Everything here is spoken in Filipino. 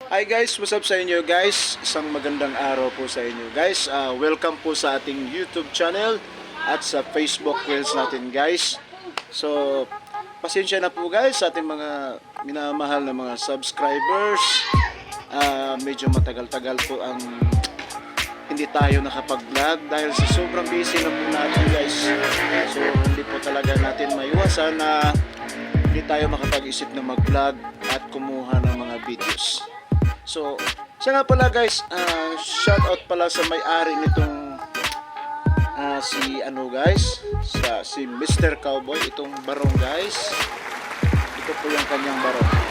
Hi guys, what's up sa inyo guys? Isang magandang araw po sa inyo guys. Welcome po sa ating YouTube channel at sa Facebook Reels natin guys. So, pasensya na po guys sa ating mga minamahal na mga subscribers. Medyo matagal-tagal po ang hindi tayo nakapag-vlog dahil sa sobrang busy na po natin guys. So, hindi po talaga natin maiwasan na hindi tayo makapag-isip na mag-vlog at kumuha ng mga videos. So, siya nga pala guys, shout out pala sa may-ari nitong si Mr. Cowboy, itong barong guys. Ito po yung kanyang barong.